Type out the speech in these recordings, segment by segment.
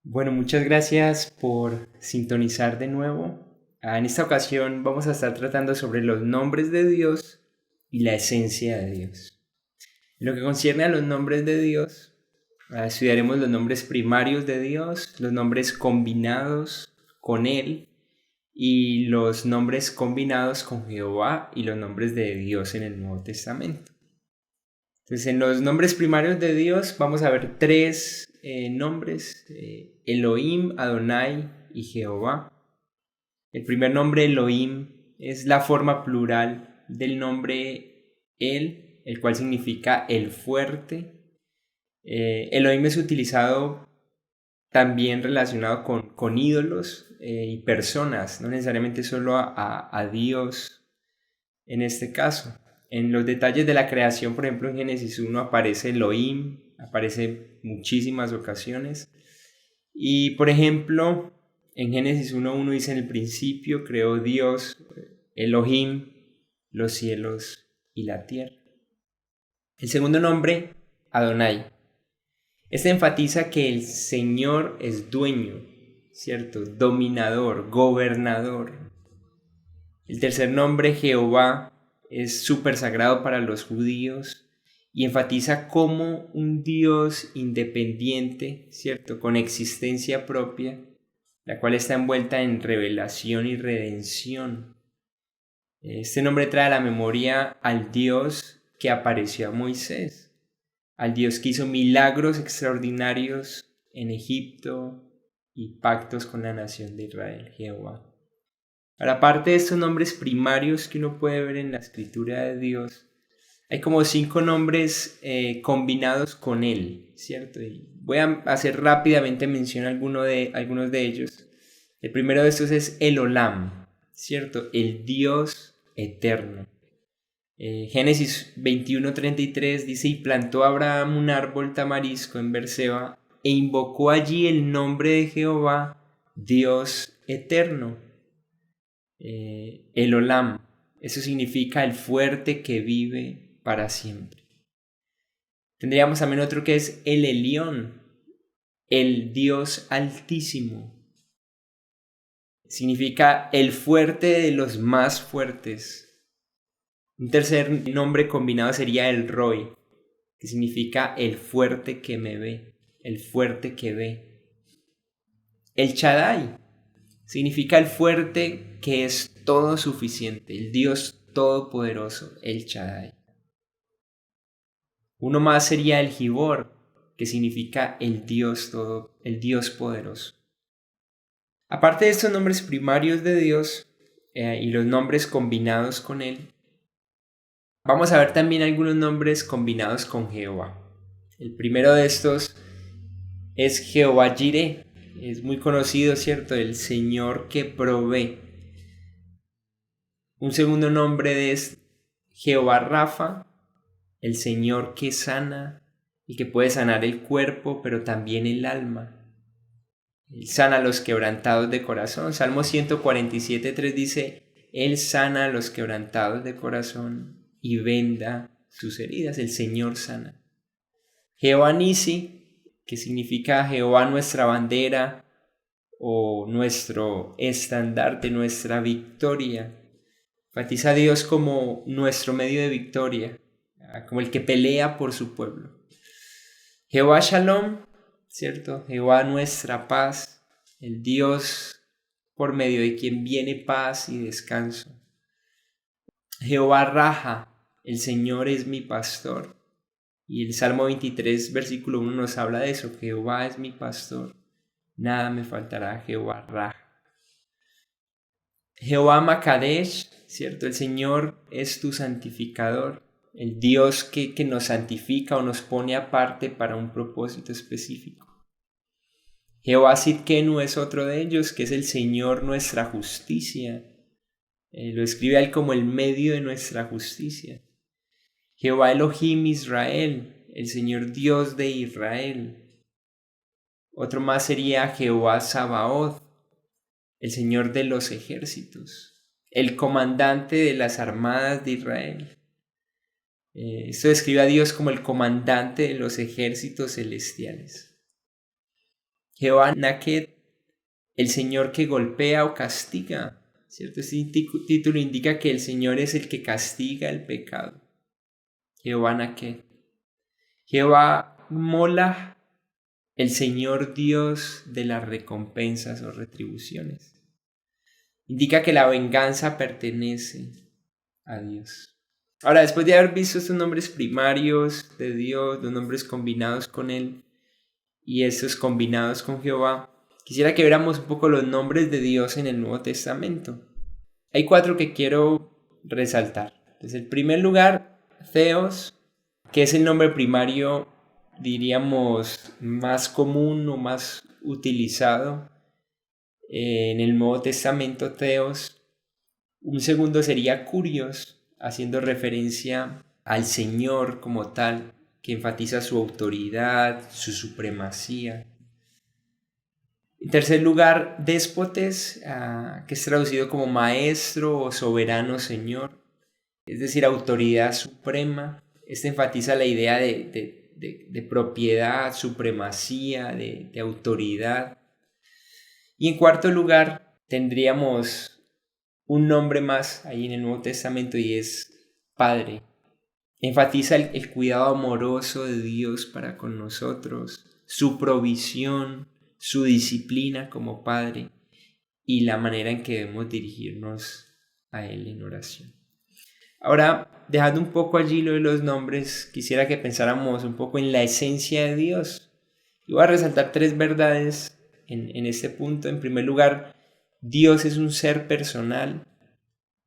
Bueno, muchas gracias por sintonizar de nuevo. En esta ocasión vamos a estar tratando sobre los nombres de Dios y la esencia de Dios. En lo que concierne a los nombres de Dios, estudiaremos los nombres primarios de Dios, los nombres combinados con Él y los nombres combinados con Jehová y los nombres de Dios en el Nuevo Testamento. Entonces, en los nombres primarios de Dios vamos a ver tres nombres, Elohim, Adonai y Jehová. El primer nombre, Elohim, es la forma plural del nombre el cual significa el fuerte. Elohim es utilizado también relacionado con ídolos y personas, no necesariamente solo a Dios en este caso. En los detalles de la creación, por ejemplo, en Génesis 1 aparece Elohim, aparece muchísimas ocasiones. Y, por ejemplo, en Génesis 1:1 dice: en el principio creó Dios, Elohim, los cielos y la tierra. El segundo nombre, Adonai. Este enfatiza que el Señor es dueño, ¿cierto? Dominador, gobernador. El tercer nombre, Jehová, es súper sagrado para los judíos y enfatiza como un Dios independiente, ¿cierto? Con existencia propia, la cual está envuelta en revelación y redención. Este nombre trae a la memoria al Dios que apareció a Moisés, al Dios que hizo milagros extraordinarios en Egipto y pactos con la nación de Israel, Jehová. Ahora, aparte de estos nombres primarios que uno puede ver en la escritura de Dios, hay como 5 nombres combinados con Él, ¿cierto? Y voy a hacer rápidamente mención a algunos de ellos. El primero de estos es el Olam, ¿cierto? El Dios eterno. Génesis 21:33 dice: y plantó Abraham un árbol tamarisco en Berseba e invocó allí el nombre de Jehová, Dios eterno. El Olam, eso significa el fuerte que vive para siempre. Tendríamos también otro que es el Elión, el Dios altísimo. Significa el fuerte de los más fuertes. Un tercer nombre combinado sería el Roy, que significa el fuerte que me ve, el fuerte que ve. El Shaddai significa el fuerte que es todo suficiente, el Dios todopoderoso, el Shaddai. Uno más sería el Gibor, que significa el Dios todo, el Dios poderoso. Aparte de estos nombres primarios de Dios y los nombres combinados con Él, vamos a ver también algunos nombres combinados con Jehová. El primero de estos es Jehová Jireh. Es muy conocido, ¿cierto? El Señor que provee. Un segundo nombre es Jehová Rafa, el Señor que sana y que puede sanar el cuerpo, pero también el alma. Él sana a los quebrantados de corazón. Salmo 147:3 dice: Él sana a los quebrantados de corazón y venda sus heridas. El Señor sana. Jehová Nisi, que significa Jehová nuestra bandera o nuestro estandarte, nuestra victoria. Enfatiza a Dios como nuestro medio de victoria, como el que pelea por su pueblo. Jehová Shalom, ¿cierto? Jehová nuestra paz, el Dios por medio de quien viene paz y descanso. Jehová Raja, el Señor es mi pastor. Y el Salmo 23, versículo 1 nos habla de eso: Jehová es mi pastor, nada me faltará. Jehová Raja. Jehová Makadesh, ¿cierto? El Señor es tu santificador, el Dios que nos santifica o nos pone aparte para un propósito específico. Jehová Sidkenu es otro de ellos, que es el Señor nuestra justicia. Lo escribe él como el medio de nuestra justicia. Jehová Elohim Israel, el Señor Dios de Israel. Otro más sería Jehová Sabaoth, el Señor de los ejércitos, el comandante de las armadas de Israel. Esto describe a Dios como el comandante de los ejércitos celestiales. Jehová Naquet, el Señor que golpea o castiga, ¿cierto? Este título indica que el Señor es el que castiga el pecado. Jehová Naquet. Jehová Mola, el Señor Dios de las recompensas o retribuciones. Indica que la venganza pertenece a Dios. Ahora, después de haber visto estos nombres primarios de Dios, los nombres combinados con Él y estos combinados con Jehová, quisiera que viéramos un poco los nombres de Dios en el Nuevo Testamento. Hay 4 que quiero resaltar. Entonces, en primer lugar, Theos, que es el nombre primario, diríamos, más común o más utilizado en el Nuevo Testamento, Theos. Un segundo sería Kurios, haciendo referencia al Señor como tal, que enfatiza su autoridad, su supremacía. En tercer lugar, Déspotes, que es traducido como maestro o soberano señor, es decir, autoridad suprema. Este enfatiza la idea de propiedad, supremacía, de autoridad. Y en cuarto lugar, tendríamos un nombre más ahí en el Nuevo Testamento y es Padre. Enfatiza el cuidado amoroso de Dios para con nosotros, su provisión, su disciplina como Padre y la manera en que debemos dirigirnos a Él en oración. Ahora, dejando un poco allí lo de los nombres, quisiera que pensáramos un poco en la esencia de Dios. Y voy a resaltar 3 verdades en este punto. En primer lugar, Dios es un ser personal,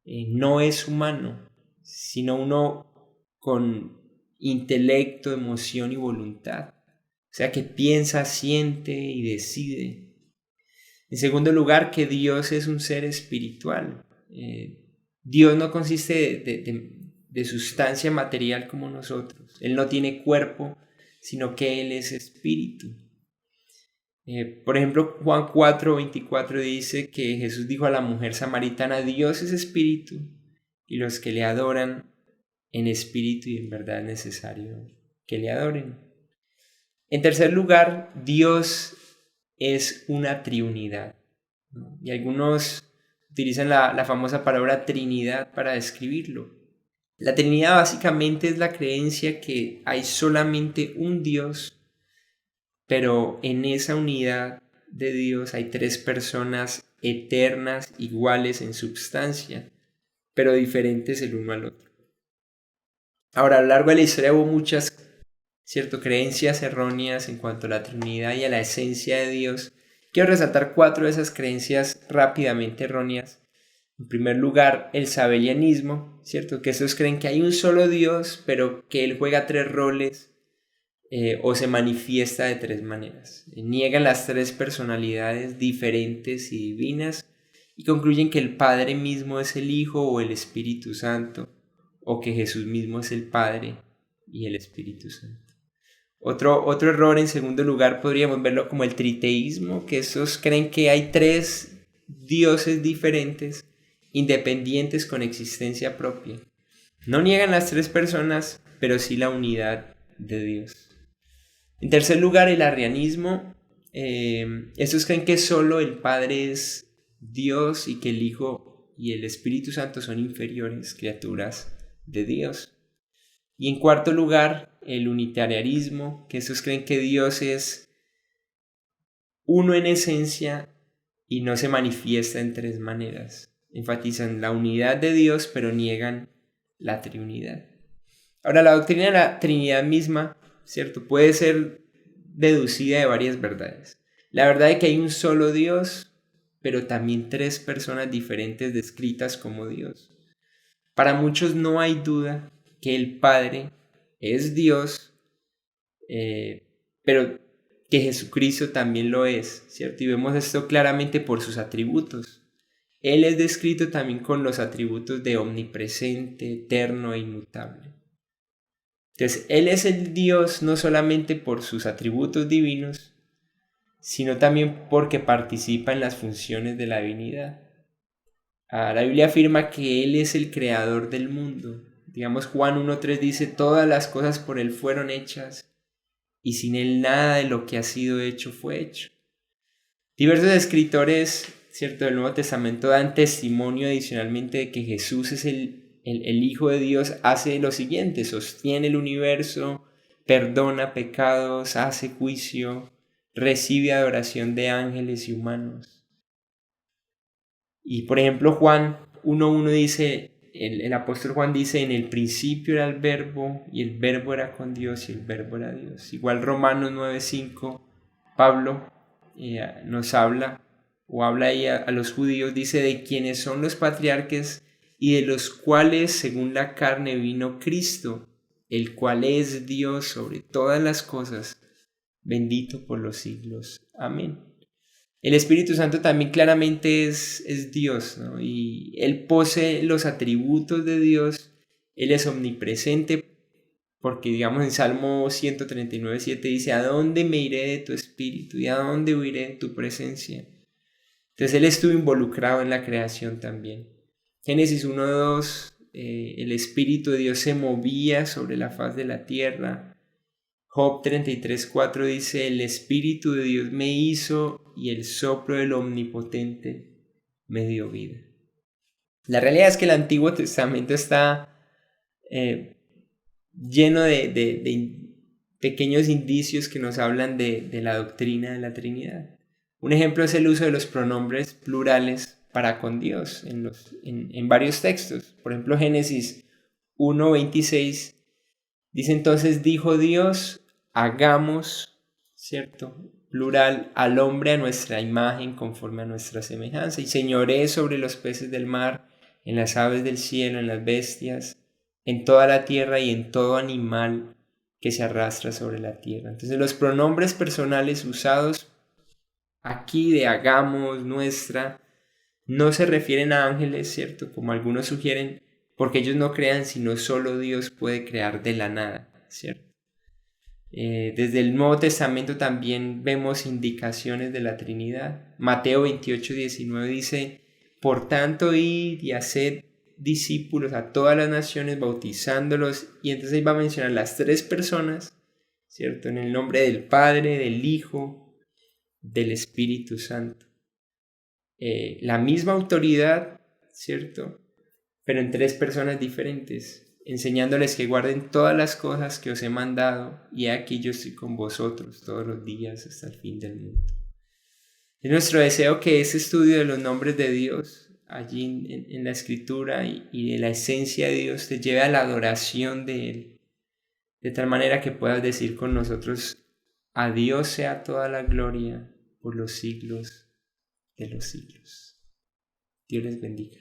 no es humano, sino uno con intelecto, emoción y voluntad. O sea, que piensa, siente y decide. En segundo lugar, que Dios es un ser espiritual. Dios no consiste de sustancia material como nosotros. Él no tiene cuerpo, sino que Él es espíritu. Por ejemplo, Juan 4:24 dice que Jesús dijo a la mujer samaritana: Dios es espíritu, y los que le adoran en espíritu y en verdad es necesario que le adoren. En tercer lugar, Dios es una triunidad, ¿no? Y algunos utilizan la famosa palabra Trinidad para describirlo. La Trinidad básicamente es la creencia que hay solamente un Dios, pero en esa unidad de Dios hay 3 personas eternas, iguales en substancia, pero diferentes el uno al otro. Ahora, a lo largo de la historia hubo muchas creencias erróneas en cuanto a la Trinidad y a la esencia de Dios. Quiero resaltar 4 de esas creencias rápidamente erróneas. En primer lugar, el sabelianismo, ¿cierto? Que esos creen que hay un solo Dios, pero que Él juega 3 roles o se manifiesta de 3 maneras. Niegan las 3 personalidades diferentes y divinas y concluyen que el Padre mismo es el Hijo o el Espíritu Santo, o que Jesús mismo es el Padre y el Espíritu Santo. Otro error, en segundo lugar, podríamos verlo como el triteísmo, que esos creen que hay 3 dioses diferentes, independientes con existencia propia. No niegan las 3 personas, pero sí la unidad de Dios. En tercer lugar, el arrianismo. Estos creen que solo el Padre es Dios y que el Hijo y el Espíritu Santo son inferiores criaturas de Dios. Y en cuarto lugar, el unitarianismo, que estos creen que Dios es uno en esencia y no se manifiesta en 3 maneras. Enfatizan la unidad de Dios, pero niegan la triunidad. Ahora, la doctrina de la Trinidad misma, ¿cierto?, puede ser deducida de varias verdades. La verdad de que hay un solo Dios, pero también 3 personas diferentes descritas como Dios. Para muchos no hay duda que el Padre es Dios, pero que Jesucristo también lo es, ¿cierto? Y vemos esto claramente por sus atributos. Él es descrito también con los atributos de omnipresente, eterno e inmutable. Entonces, Él es el Dios no solamente por sus atributos divinos, sino también porque participa en las funciones de la divinidad. La Biblia afirma que Él es el creador del mundo. Digamos, Juan 1:3 dice: todas las cosas por Él fueron hechas, y sin Él nada de lo que ha sido hecho fue hecho. Diversos escritores, ¿cierto?, del Nuevo Testamento dan testimonio adicionalmente de que Jesús es el Hijo de Dios. Hace lo siguiente: sostiene el universo, perdona pecados, hace juicio, recibe adoración de ángeles y humanos. Y por ejemplo Juan 1:1 dice, el apóstol Juan dice: en el principio era el verbo, y el verbo era con Dios, y el verbo era Dios. Igual Romanos 9:5, Pablo nos habla, o habla ahí a los judíos, dice: de quienes son los patriarcas, y de los cuales según la carne vino Cristo, el cual es Dios sobre todas las cosas, bendito por los siglos. Amén. El Espíritu Santo también claramente es Dios, ¿no? Y Él posee los atributos de Dios. Él es omnipresente, porque digamos en Salmo 139:7 dice: ¿a dónde me iré de tu espíritu? ¿Y a dónde huiré de tu presencia? Entonces Él estuvo involucrado en la creación también. Génesis 1:2, el Espíritu de Dios se movía sobre la faz de la tierra. Job 33:4 dice: el Espíritu de Dios me hizo, y el soplo del Omnipotente me dio vida. La realidad es que el Antiguo Testamento está lleno de pequeños indicios que nos hablan de la doctrina de la Trinidad. Un ejemplo es el uso de los pronombres plurales para con Dios en varios textos. Por ejemplo, Génesis 1:26 dice: entonces dijo Dios, hagamos, ¿cierto?, plural, al hombre a nuestra imagen, conforme a nuestra semejanza, y señoree sobre los peces del mar, en las aves del cielo, en las bestias, en toda la tierra y en todo animal que se arrastra sobre la tierra. Entonces los pronombres personales usados aquí de hagamos, nuestra, no se refieren a ángeles, ¿cierto?, como algunos sugieren, porque ellos no crean, sino solo Dios puede crear de la nada, ¿cierto? Desde el Nuevo Testamento también vemos indicaciones de la Trinidad. Mateo 28:19 dice: por tanto, id y haced discípulos a todas las naciones, bautizándolos. Y entonces ahí va a mencionar las tres personas, ¿cierto?, en el nombre del Padre, del Hijo, del Espíritu Santo. La misma autoridad, ¿cierto?, pero en tres personas diferentes, enseñándoles que guarden todas las cosas que os he mandado, y aquí yo estoy con vosotros todos los días hasta el fin del mundo. Es nuestro deseo que ese estudio de los nombres de Dios allí en la Escritura y de la esencia de Dios te lleve a la adoración de Él, de tal manera que puedas decir con nosotros: a Dios sea toda la gloria por los siglos de los siglos. Dios les bendiga.